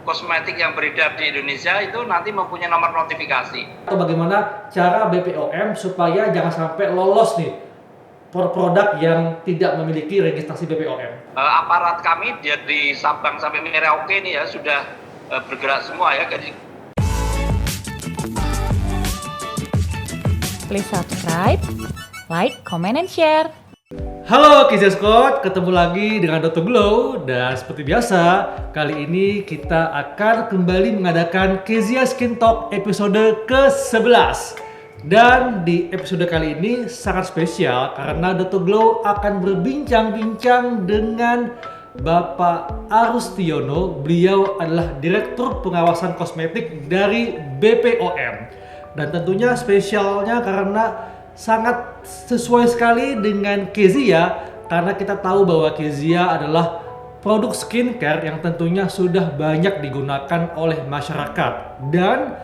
kosmetik yang beredar di Indonesia itu nanti mempunyai nomor notifikasi. Atau bagaimana cara BPOM supaya jangan sampai lolos nih produk yang tidak memiliki registrasi BPOM? Aparat kami dari Sabang sampai Merauke ini ya sudah bergerak semua ya. Please subscribe, like, comment, and share. Halo Kezia Scott, ketemu lagi dengan Dr. Glow. Dan seperti biasa, kali ini kita akan kembali mengadakan Kezia Skin Talk episode ke-11. Dan di episode kali ini sangat spesial karena Dr. Glow akan berbincang-bincang dengan Bapak Arustiono. Beliau adalah Direktur Pengawasan Kosmetik dari BPOM. Dan tentunya spesialnya karena sangat sesuai sekali dengan Kezia, karena kita tahu bahwa Kezia adalah produk skincare yang tentunya sudah banyak digunakan oleh masyarakat, dan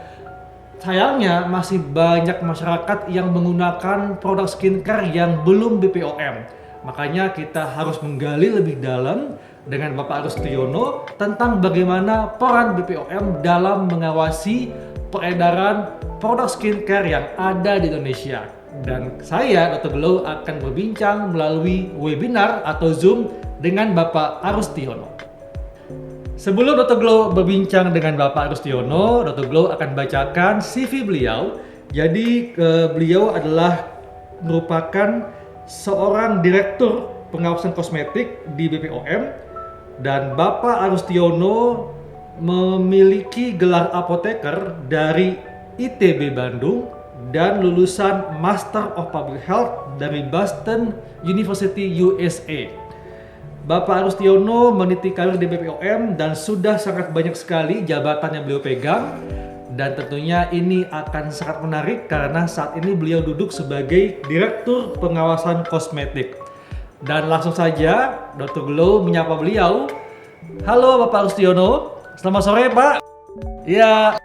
sayangnya masih banyak masyarakat yang menggunakan produk skincare yang belum BPOM. Makanya kita harus menggali lebih dalam dengan Bapak Arustiono tentang bagaimana peran BPOM dalam mengawasi peredaran produk skincare yang ada di Indonesia. Dan saya, Dr. Glow, akan berbincang melalui webinar atau Zoom dengan Bapak Arustiono. Sebelum Dr. Glow berbincang dengan Bapak Arustiono, Dr. Glow akan bacakan CV beliau. Jadi beliau adalah merupakan seorang Direktur Pengawasan Kosmetik di BPOM, dan Bapak Arustiono memiliki gelar apoteker dari ITB Bandung dan lulusan Master of Public Health dari Boston University USA. Bapak Arustiono meniti karir di BPOM dan sudah sangat banyak sekali jabatan yang beliau pegang, dan tentunya ini akan sangat menarik karena saat ini beliau duduk sebagai Direktur Pengawasan Kosmetik. Dan langsung saja Dr. Glow menyapa beliau. Halo Bapak Arustiono, selamat sore Pak. Ya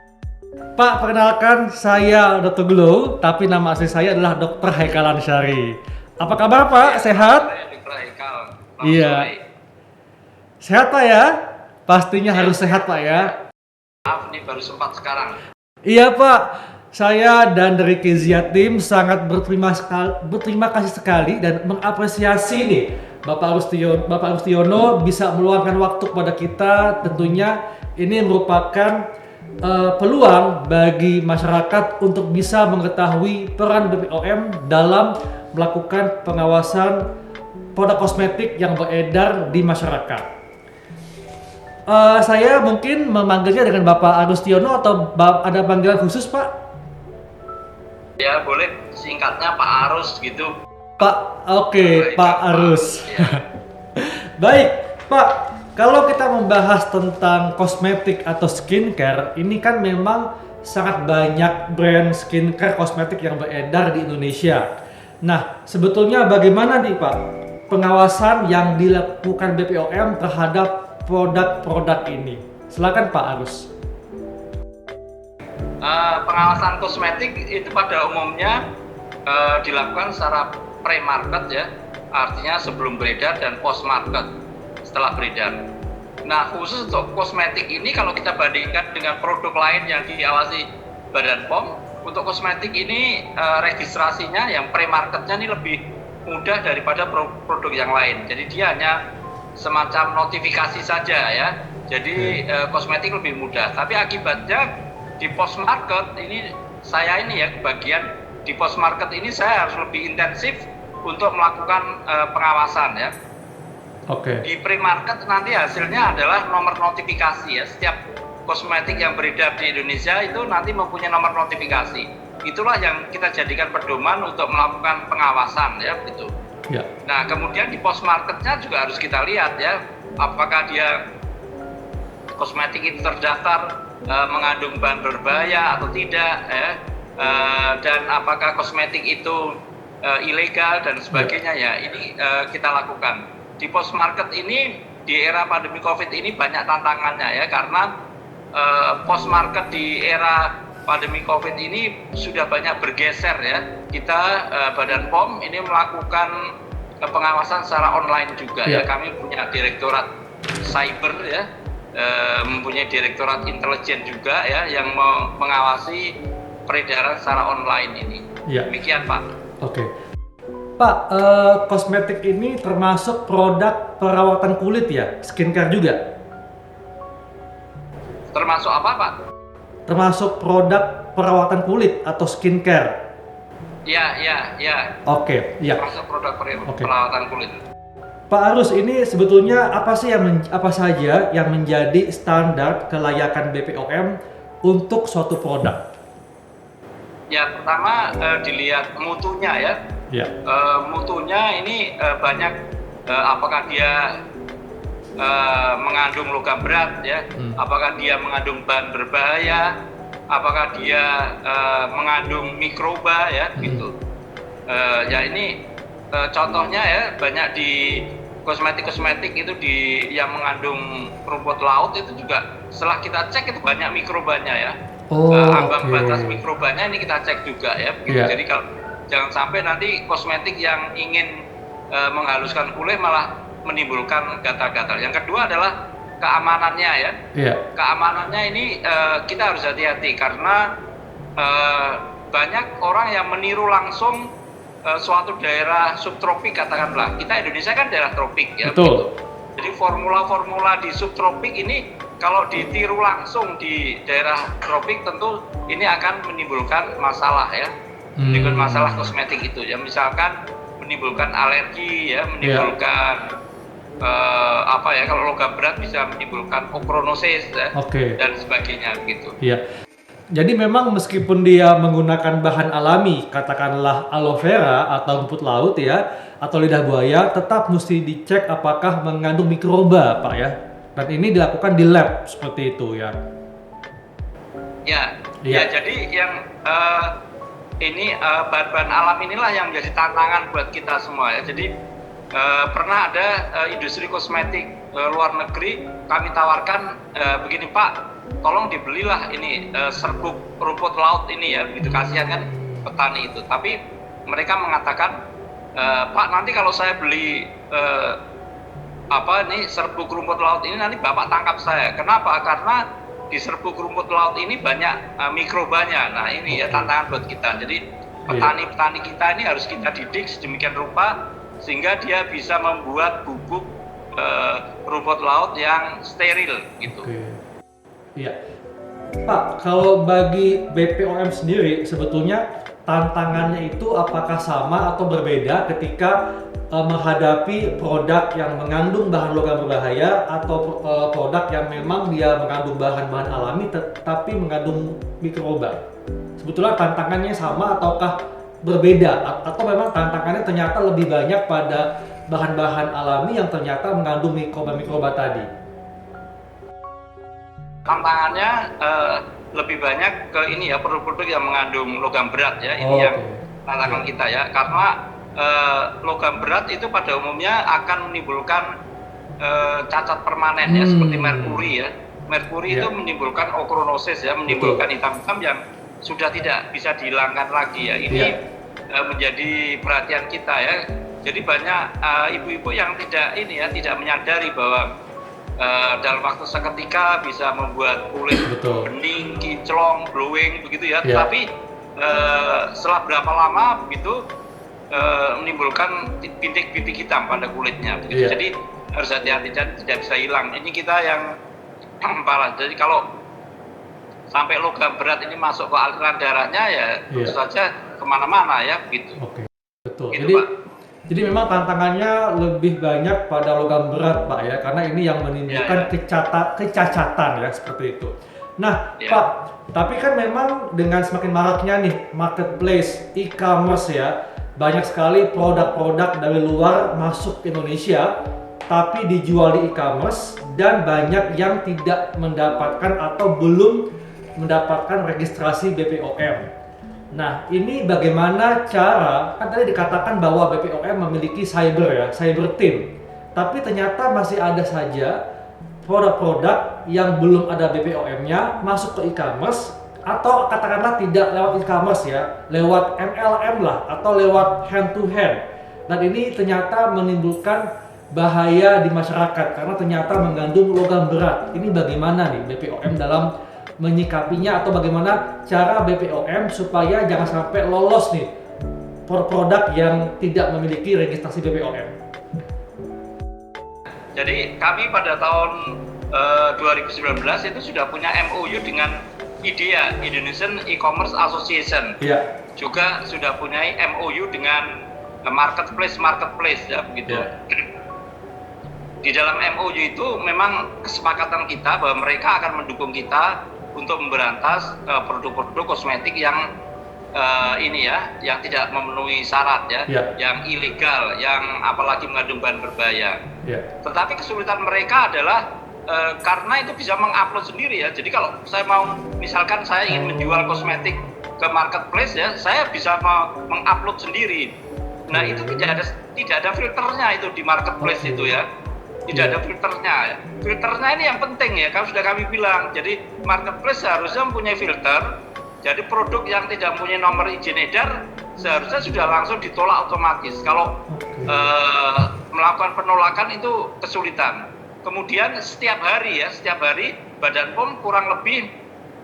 Pak, perkenalkan saya Dr. Glow, tapi nama asli saya adalah Dr. Haikal Ansyari. Apa kabar Pak? Sehat? Saya Dr. Haikal. Iya. Sehat Pak ya? Pastinya harus sehat Pak ya. Maaf nih baru sempat sekarang. Iya Pak, saya dan dari Kezia Team sangat berterima kasih sekali dan mengapresiasi nih Bapak Arustiono bisa meluangkan waktu kepada kita. Tentunya ini merupakan peluang bagi masyarakat untuk bisa mengetahui peran BPOM dalam melakukan pengawasan produk kosmetik yang beredar di masyarakat. Saya mungkin memanggilnya dengan Bapak Arustiono atau ada panggilan khusus Pak? Ya boleh singkatnya Pak Arus gitu. Pak, oke, Pak Arus. Ya. Baik Pak. Kalau kita membahas tentang kosmetik atau skincare, ini kan memang sangat banyak brand skincare kosmetik yang beredar di Indonesia. Nah, sebetulnya bagaimana nih Pak pengawasan yang dilakukan BPOM terhadap produk-produk ini? Silakan Pak Arus. Pengawasan kosmetik itu pada umumnya dilakukan secara pre-market ya, artinya sebelum beredar dan post-market setelah beredar. Nah, khusus untuk kosmetik ini kalau kita bandingkan dengan produk lain yang diawasi Badan POM, untuk kosmetik ini registrasinya yang pre-marketnya ini lebih mudah daripada produk yang lain. Jadi dia hanya semacam notifikasi saja ya. Jadi kosmetik lebih mudah. Tapi akibatnya di post-market ini saya ini ya bagian di post-market ini saya harus lebih intensif untuk melakukan pengawasan ya. Oke. Di pre-market nanti hasilnya adalah nomor notifikasi ya. Setiap kosmetik yang beredar di Indonesia itu nanti mempunyai nomor notifikasi. Itulah yang kita jadikan pedoman untuk melakukan pengawasan ya begitu. Ya. Nah kemudian di post-marketnya juga harus kita lihat ya, apakah dia kosmetik itu terdaftar mengandung bahan berbahaya atau tidak ya, dan apakah kosmetik itu ilegal dan sebagainya ya. Ini kita lakukan. Di post market ini di era pandemi COVID ini banyak tantangannya ya, karena post market di era pandemi COVID ini sudah banyak bergeser ya. Kita Badan POM ini melakukan pengawasan secara online juga ya. Kami punya direktorat cyber ya, mempunyai direktorat intelijen juga ya yang mengawasi peredaran secara online ini. Ya. Demikian Pak. Oke. Pak, kosmetik ini termasuk produk perawatan kulit ya, skincare juga? Termasuk apa Pak? Termasuk produk perawatan kulit atau skincare? Ya. Oke, ya. Termasuk produk perawatan kulit. Pak Arus, ini sebetulnya apa saja yang menjadi standar kelayakan BPOM untuk suatu produk? Ya, pertama dilihat mutunya ya. Ya. Mutunya ini banyak apakah dia mengandung logam berat ya, apakah dia mengandung bahan berbahaya, apakah dia mengandung mikroba ya gitu. Ya ini contohnya ya banyak di kosmetik itu yang mengandung rumput laut itu juga setelah kita cek itu banyak mikrobanya ya. Ambang batas mikrobanya ini kita cek juga ya. Yeah. Jadi kalau jangan sampai nanti kosmetik yang ingin menghaluskan kulit malah menimbulkan gatal-gatal. Yang kedua adalah keamanannya ya. Yeah. Keamanannya ini kita harus hati-hati karena banyak orang yang meniru langsung suatu daerah subtropik katakanlah. Kita Indonesia kan daerah tropik ya. Betul. Gitu. Jadi formula-formula di subtropik ini kalau ditiru langsung di daerah tropik tentu ini akan menimbulkan masalah ya. Menimbulkan masalah kosmetik itu ya. Misalkan menimbulkan alergi ya, menimbulkan kalau logam berat bisa menimbulkan okronosis ya, dan sebagainya gitu. Iya. Jadi memang meskipun dia menggunakan bahan alami, katakanlah aloe vera atau rumput laut ya, atau lidah buaya, tetap mesti dicek apakah mengandung mikroba, Pak ya. Dan ini dilakukan di lab seperti itu ya. Ya, jadi yang ini bahan-bahan alam inilah yang menjadi tantangan buat kita semua ya. Jadi pernah ada industri kosmetik luar negeri kami tawarkan begini Pak, tolong dibelilah ini serbuk rumput laut ini ya, begitu kasihan kan petani itu. Tapi mereka mengatakan Pak nanti kalau saya beli serbuk rumput laut ini nanti Bapak tangkap saya. Kenapa? Karena di serbuk rumput laut ini banyak mikrobanya. Nah ini ya tantangan buat kita. Jadi petani-petani kita ini harus kita didik sedemikian rupa sehingga dia bisa membuat bubuk rumput laut yang steril gitu. Iya. Pak, kalau bagi BPOM sendiri sebetulnya tantangannya itu apakah sama atau berbeda ketika menghadapi produk yang mengandung bahan logam berbahaya atau produk yang memang dia mengandung bahan-bahan alami tetapi mengandung mikroba? Sebetulnya tantangannya sama ataukah berbeda atau memang tantangannya ternyata lebih banyak pada bahan-bahan alami yang ternyata mengandung mikroba-mikroba tadi? Tantangannya lebih banyak ke ini ya, produk-produk yang mengandung logam berat ya, ini yang tantangan kita ya, karena logam berat itu pada umumnya akan menimbulkan cacat permanen ya, seperti merkuri ya. Merkuri itu menimbulkan okronosis ya, menimbulkan hitam-hitam yang sudah tidak bisa dihilangkan lagi ya. Ini menjadi perhatian kita ya. Jadi banyak ibu-ibu yang tidak menyadari bahwa dalam waktu seketika bisa membuat kulit bening, kinclong, glowing begitu ya. Tapi setelah berapa lama begitu menimbulkan bintik-bintik hitam pada kulitnya begitu. Jadi harus hati-hati dan tidak bisa hilang. Ini kita yang parah. Jadi kalau sampai logam berat ini masuk ke aliran darahnya ya tentu saja kemana-mana ya begitu. Betul. Gitu, Pak. Jadi memang tantangannya lebih banyak pada logam berat Pak ya, karena ini yang menimbulkan kecacatan ya seperti itu. Nah Pak, tapi kan memang dengan semakin maraknya nih marketplace, e-commerce ya, banyak sekali produk-produk dari luar masuk ke Indonesia, tapi dijual di e-commerce dan banyak yang tidak mendapatkan atau belum mendapatkan registrasi BPOM. Nah, ini bagaimana cara, kan tadi dikatakan bahwa BPOM memiliki cyber team. Tapi ternyata masih ada saja produk-produk yang belum ada BPOM-nya masuk ke e-commerce atau katakanlah tidak lewat e-commerce ya, lewat MLM lah atau lewat hand to hand. Dan ini ternyata menimbulkan bahaya di masyarakat karena ternyata mengandung logam berat. Ini bagaimana nih BPOM dalam menyikapinya atau bagaimana cara BPOM supaya jangan sampai lolos nih produk yang tidak memiliki registrasi BPOM? Jadi kami pada tahun 2019 itu sudah punya MOU dengan IDEA, Indonesian E-Commerce Association. Iya. Juga sudah punya MOU dengan marketplace ya begitu. Di dalam MOU itu memang kesepakatan kita bahwa mereka akan mendukung kita untuk memberantas produk-produk kosmetik yang yang tidak memenuhi syarat yang ilegal, yang apalagi mengandung bahan berbahaya. Tetapi kesulitan mereka adalah karena itu bisa mengupload sendiri ya. Jadi kalau saya mau, misalkan saya ingin menjual kosmetik ke marketplace ya, saya bisa mengupload sendiri. Nah itu tidak ada filternya itu di marketplace itu ya. Tidak ada filternya ya. Filternya ini yang penting ya, kalau sudah kami bilang. Jadi marketplace seharusnya mempunyai filter. Jadi produk yang tidak mempunyai nomor izin edar seharusnya sudah langsung ditolak otomatis. Kalau melakukan penolakan itu kesulitan. Kemudian setiap hari Badan POM kurang lebih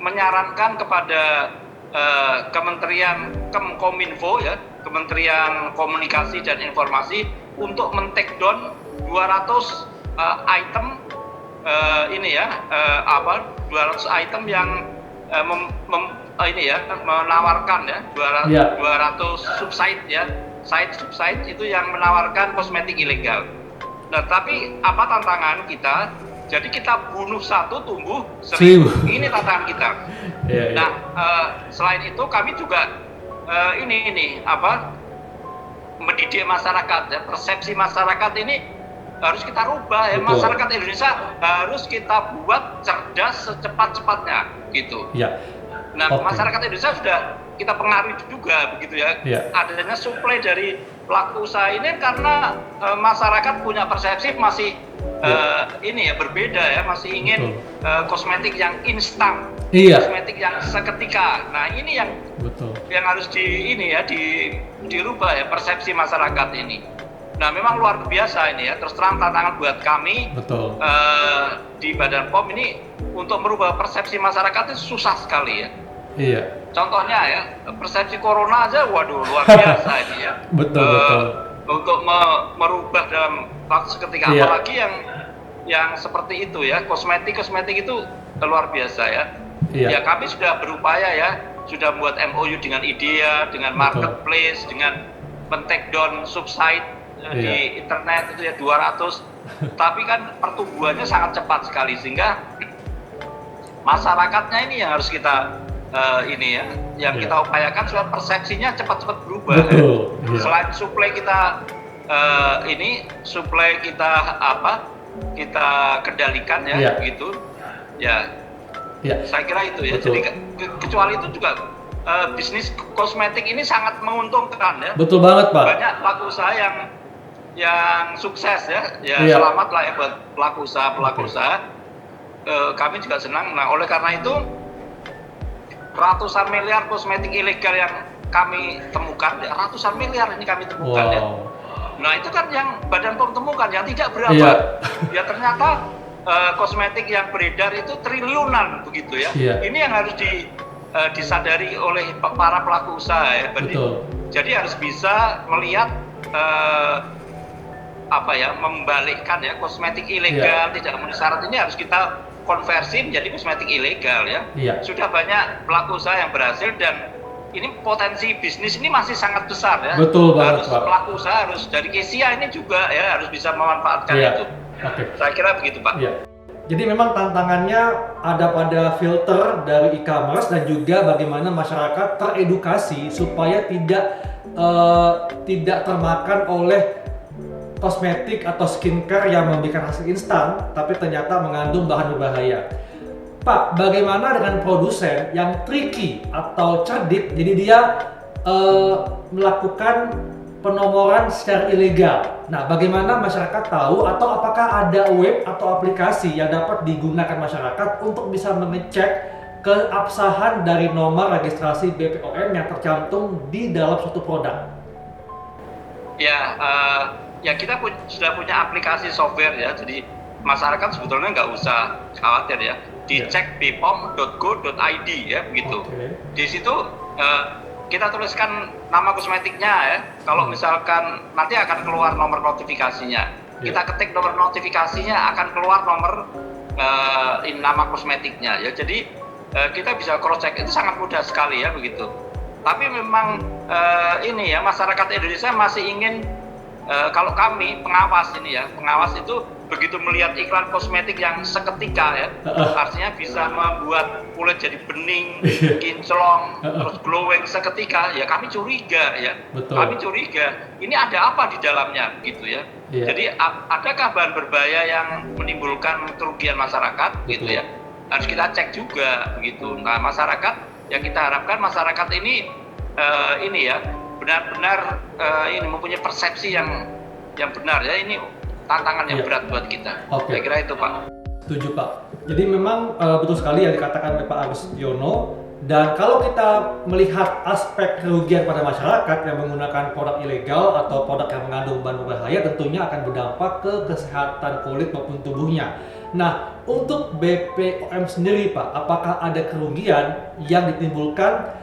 menyarankan kepada Kementerian Kominfo ya, Kementerian Komunikasi dan Informasi untuk men-take down 200 item 200 item yang menawarkan ya 200 subsite ya, subsite itu yang menawarkan kosmetik ilegal. Nah, tapi apa tantangan kita? Jadi kita bunuh satu, tumbuh 1000. Ini tantangan kita. Nah, selain itu kami juga mendidik masyarakat ya. Persepsi masyarakat ini harus kita rubah ya. Betul. Masyarakat Indonesia harus kita buat cerdas secepat-cepatnya gitu. Nah, masyarakat Indonesia sudah kita pengaruhi juga begitu ya. Adanya suplai dari pelaku usaha ini karena masyarakat punya persepsi masih berbeda ya, masih ingin kosmetik yang instan, kosmetik yang seketika. Nah ini yang harus dirubah ya persepsi masyarakat ini. Nah memang luar biasa ini ya, terus terang tantangan buat kami di Badan POM ini untuk merubah persepsi masyarakat itu susah sekali ya. Contohnya ya, persepsi corona aja, waduh luar biasa ini ya. Betul. Untuk merubah dalam waktu seketika, apalagi yang seperti itu ya, kosmetik itu luar biasa ya. Ya kami sudah berupaya ya, sudah buat MOU dengan IDEA, dengan marketplace, dengan men-take down subsite di internet itu ya 200. Tapi kan pertumbuhannya sangat cepat sekali sehingga masyarakatnya ini yang harus kita kita upayakan supaya persepsinya cepat-cepat berubah. Selain suplai kita kita kendalikan ya, begitu. Saya kira itu ya. Jadi kecuali itu juga bisnis kosmetik ini sangat menguntungkan ya. Betul banget, Pak. Banyak pelaku usaha yang sukses ya. Selamat lah ya buat pelaku usaha. Kami juga senang. Nah, oleh karena itu ratusan miliar kosmetik ilegal yang kami temukan, ratusan miliar ini kami temukan ya. Nah itu kan yang Badan POM temukan, yang tidak berapa. Ya ternyata kosmetik yang beredar itu triliunan begitu ya. Ini yang harus disadari oleh para pelaku usaha ya. Jadi harus bisa melihat membalikkan ya kosmetik ilegal tidak memenuhi syarat ini harus kita konversi menjadi kosmetik ilegal ya. Sudah banyak pelaku usaha yang berhasil dan ini potensi bisnis ini masih sangat besar ya. Betul banget, Pak. Pelaku usaha harus dari KESIA ini juga ya harus bisa memanfaatkan itu. Saya kira begitu, Pak. Jadi memang tantangannya ada pada filter dari e-commerce dan juga bagaimana masyarakat teredukasi supaya tidak termakan oleh kosmetik atau skincare yang memberikan hasil instan tapi ternyata mengandung bahan berbahaya. Pak, bagaimana dengan produsen yang tricky atau cerdik, jadi dia melakukan penomoran secara ilegal. Nah, bagaimana masyarakat tahu atau apakah ada web atau aplikasi yang dapat digunakan masyarakat untuk bisa mengecek keabsahan dari nomor registrasi BPOM yang tercantum di dalam suatu produk? ya kita sudah punya aplikasi software ya, jadi masyarakat sebetulnya nggak usah khawatir ya, dicek bpom.go.id ya begitu. Di situ kita tuliskan nama kosmetiknya ya, kalau misalkan nanti akan keluar nomor notifikasinya, kita ketik nomor notifikasinya akan keluar nomor nama kosmetiknya ya, jadi kita bisa cross check, itu sangat mudah sekali ya begitu. Tapi memang ini ya, masyarakat Indonesia masih ingin kalau kami pengawas ini ya, pengawas itu begitu melihat iklan kosmetik yang seketika ya, artinya bisa membuat kulit jadi bening, kinclong, terus glowing seketika, ya kami curiga ya. Betul. Kami curiga ini ada apa di dalamnya gitu ya. Jadi adakah bahan berbahaya yang menimbulkan kerugian masyarakat gitu ya, harus kita cek juga begitu. Nah masyarakat, yang kita harapkan masyarakat ini ya benar-benar ini mempunyai persepsi yang benar ya, ini tantangan yang berat buat kita. Saya kira itu Pak. Setuju Pak. Jadi memang betul sekali yang dikatakan oleh Pak Agustiono, dan kalau kita melihat aspek kerugian pada masyarakat yang menggunakan produk ilegal atau produk yang mengandung bahan berbahaya, tentunya akan berdampak ke kesehatan kulit maupun tubuhnya. Nah, untuk BPOM sendiri Pak, apakah ada kerugian yang ditimbulkan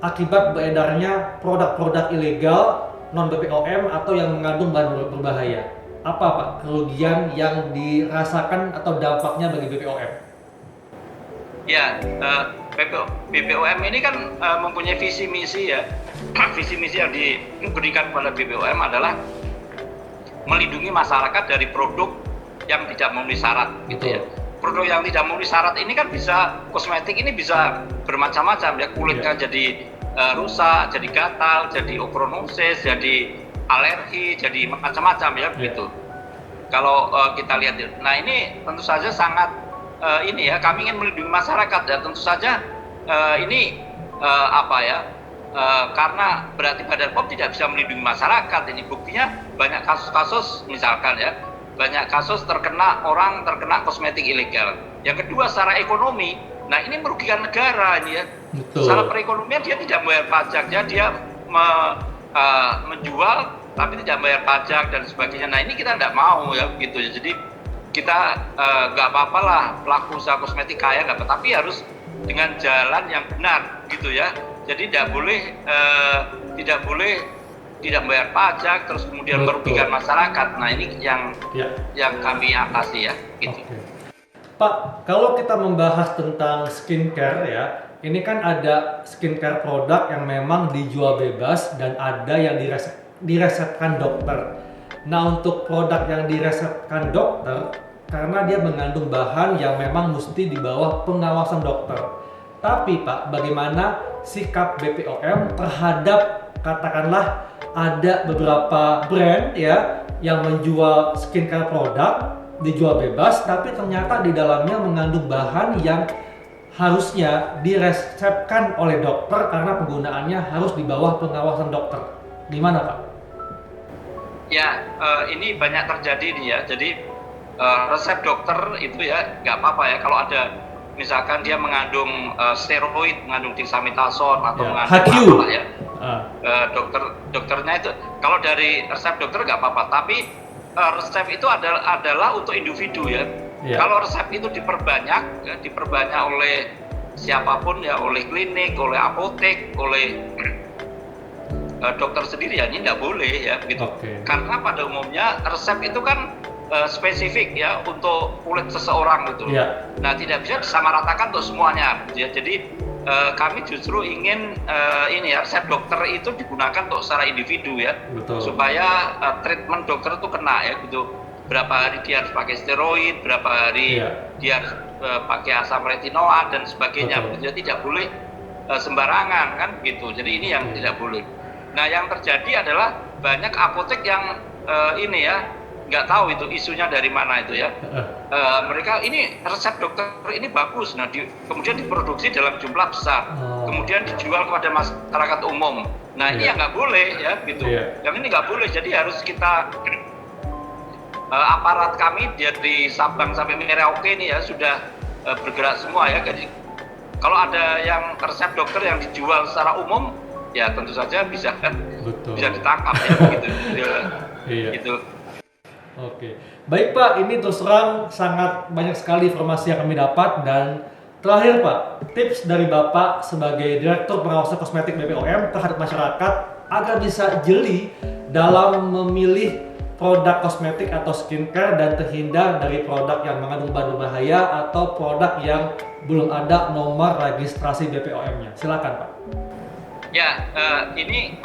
akibat beredarnya produk-produk ilegal non BPOM atau yang mengandung bahan berbahaya? Apa Pak kerugian yang dirasakan atau dampaknya bagi BPOM? Ya, BPOM ini kan mempunyai visi misi ya. Visi misi yang diberikan kepada BPOM adalah melindungi masyarakat dari produk yang tidak memenuhi syarat gitu ya. Produk yang tidak memenuhi syarat ini kan bisa, kosmetik ini bisa bermacam-macam ya, kulitnya jadi rusak, jadi gatal, jadi ochronosis, jadi alergi, jadi macam-macam ya begitu. Kalau kita lihat, nah ini tentu saja sangat ini ya, kami ingin melindungi masyarakat ya, tentu saja ini karena berarti Badan POM tidak bisa melindungi masyarakat. Ini buktinya banyak kasus-kasus, misalkan ya, banyak kasus orang terkena kosmetik ilegal. Yang kedua secara ekonomi, nah ini merugikan negara ini ya. Betul. Secara perekonomian dia tidak bayar pajak ya, dia menjual tapi tidak bayar pajak dan sebagainya. Nah ini kita tidak mau ya begitu ya. Jadi kita nggak apa-apa lah pelaku usaha kosmetik kaya nggak apa, tapi harus dengan jalan yang benar gitu ya. Jadi tidak boleh tidak bayar pajak terus kemudian merugikan masyarakat. Nah ini yang kami atasi ya gitu. Pak, kalau kita membahas tentang skincare ya, ini kan ada skincare produk yang memang dijual bebas dan ada yang diresepkan dokter. Nah, untuk produk yang diresepkan dokter, karena dia mengandung bahan yang memang mesti di bawah pengawasan dokter. Tapi Pak, bagaimana sikap BPOM terhadap katakanlah ada beberapa brand ya yang menjual skincare produk dijual bebas, tapi ternyata di dalamnya mengandung bahan yang harusnya diresepkan oleh dokter karena penggunaannya harus di bawah pengawasan dokter. Gimana Pak? Ya, ini banyak terjadi nih ya. Jadi resep dokter itu ya nggak apa-apa ya kalau ada misalkan dia mengandung steroid, mengandung dexamethasone atau mengandung apa ya. Dokternya itu kalau dari resep dokter nggak apa-apa, tapi resep itu adalah untuk individu ya. Kalau resep itu diperbanyak oleh siapapun ya, oleh klinik, oleh apotek, oleh dokter sendiri ya, ini tidak boleh ya begitu. Karena pada umumnya resep itu kan spesifik ya untuk kulit seseorang gitu. Nah tidak bisa disamaratakan untuk semuanya ya. Jadi kami justru ingin ini ya, resep dokter itu digunakan untuk secara individu ya. Supaya treatment dokter itu kena ya gitu. Berapa hari dia harus pakai steroid, berapa hari dia harus pakai asam retinoat dan sebagainya. Jadi tidak boleh sembarangan kan gitu. Jadi ini yang tidak boleh. Nah yang terjadi adalah banyak apotek yang ini ya nggak tahu itu isunya dari mana itu ya. Mereka ini resep dokter ini bagus, nah kemudian diproduksi dalam jumlah besar, kemudian dijual kepada masyarakat umum. Nah ini yang nggak boleh ya gitu. Yang ini nggak boleh, jadi harus kita aparat kami dari Sabang sampai Merauke ini ya sudah bergerak semua ya. Jadi kalau ada yang resep dokter yang dijual secara umum ya tentu saja bisa ditangkap ya begitu. Iya. Gitu. Oke, baik Pak, ini terus terang sangat banyak sekali informasi yang kami dapat dan terakhir Pak, tips dari Bapak sebagai Direktur Pengawasan Kosmetik BPOM terhadap masyarakat agar bisa jeli dalam memilih produk kosmetik atau skincare dan terhindar dari produk yang mengandung bahan berbahaya atau produk yang belum ada nomor registrasi BPOM-nya. Silakan Pak. Ya, ini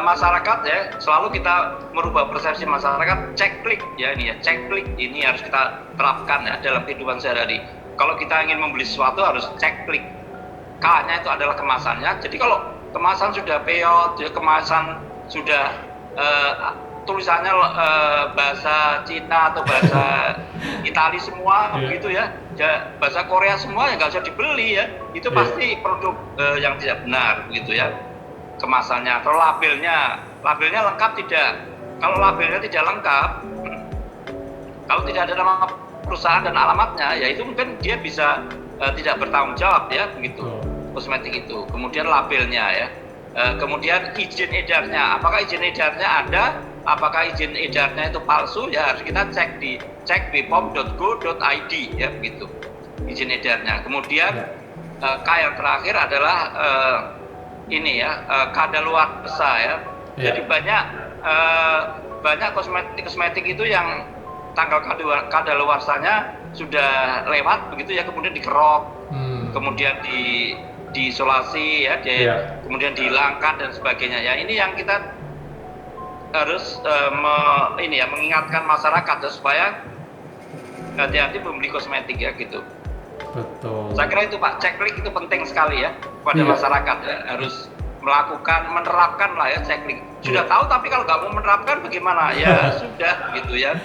masyarakat ya, selalu kita merubah persepsi masyarakat, cek klik ya ini ya, cek klik ini harus kita terapkan ya dalam kehidupan sehari-hari. Kalau kita ingin membeli sesuatu harus cek klik. K-nya itu adalah kemasannya. Jadi kalau kemasan sudah peyot, ya, kemasan sudah tulisannya bahasa Cina atau bahasa Itali semua begitu ya, bahasa Korea semua ya nggak usah dibeli ya. Itu pasti produk yang tidak benar begitu ya. Kemasannya, kalau labelnya lengkap tidak? Kalau labelnya tidak lengkap, kalau tidak ada nama perusahaan dan alamatnya, ya itu mungkin dia bisa tidak bertanggung jawab ya begitu. Kosmetik itu. Kemudian labelnya ya. Kemudian izin edarnya, apakah izin edarnya ada? Apakah izin edarnya itu palsu? Ya harus kita cek di bpom.go.id ya begitu. Izin edarnya. Kemudian K yang terakhir adalah ini ya, kadaluarsa ya. Jadi banyak kosmetik itu yang tanggal kadaluarsanya sudah lewat begitu ya, kemudian dikerok, kemudian diisolasi ya, kemudian dihilangkan dan sebagainya ya. Ini yang kita harus mengingatkan masyarakat ya, supaya hati-hati membeli kosmetik ya gitu. Betul. Saya kira itu Pak, cek klik itu penting sekali ya kepada masyarakat ya, harus menerapkan lah ya cek klik. Sudah tahu tapi kalau nggak mau menerapkan bagaimana? Ya sudah gitu ya.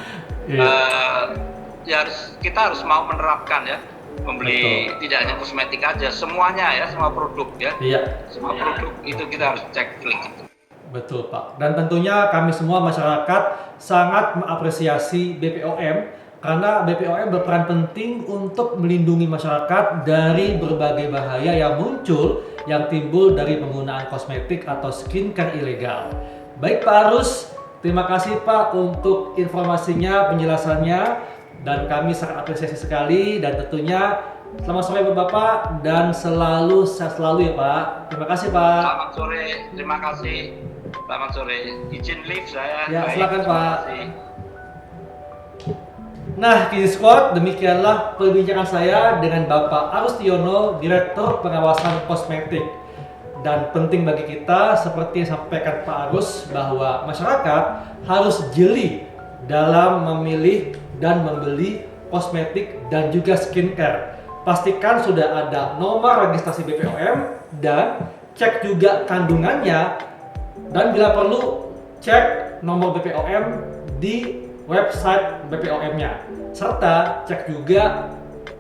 Kita harus mau menerapkan ya, membeli tidak hanya kosmetik aja, semuanya ya, semua produk ya. Semua produk itu kita harus cek klik gitu. Betul Pak. Dan tentunya kami semua masyarakat sangat mengapresiasi BPOM karena BPOM berperan penting untuk melindungi masyarakat dari berbagai bahaya yang muncul yang timbul dari penggunaan kosmetik atau skincare ilegal. Baik Pak Arus, terima kasih Pak untuk informasinya, penjelasannya, dan kami sangat apresiasi sekali, dan tentunya selamat sore Bapak dan selalu sehat selalu ya Pak. Terima kasih Pak. Selamat sore, terima kasih. Selamat sore. Izin live saya. Ya, baik, silakan Pak. kasih. Nah, Kizi Squad, demikianlah perbincangan saya dengan Bapak Arustiono, Direktur Pengawasan Kosmetik. Dan penting bagi kita, seperti yang disampaikan Pak Arus, bahwa masyarakat harus jeli dalam memilih dan membeli kosmetik dan juga skincare. Pastikan sudah ada nomor registrasi BPOM dan cek juga kandungannya, dan bila perlu cek nomor BPOM di website BPOM-nya, serta cek juga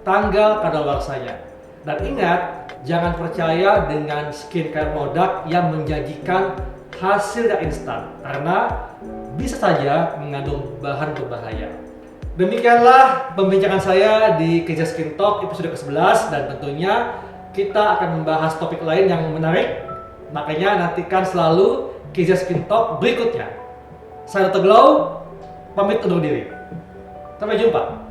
tanggal kadaluarsanya. Dan ingat, jangan percaya dengan skincare produk yang menjanjikan hasil yang instan, karena bisa saja mengandung bahan berbahaya. Demikianlah pembincangan saya di Kezia Skin Talk episode ke-11, dan tentunya kita akan membahas topik lain yang menarik. Makanya nantikan selalu Kezia Skin Talk berikutnya. Saya Dr. Glow, pamit undur diri. Sampai jumpa.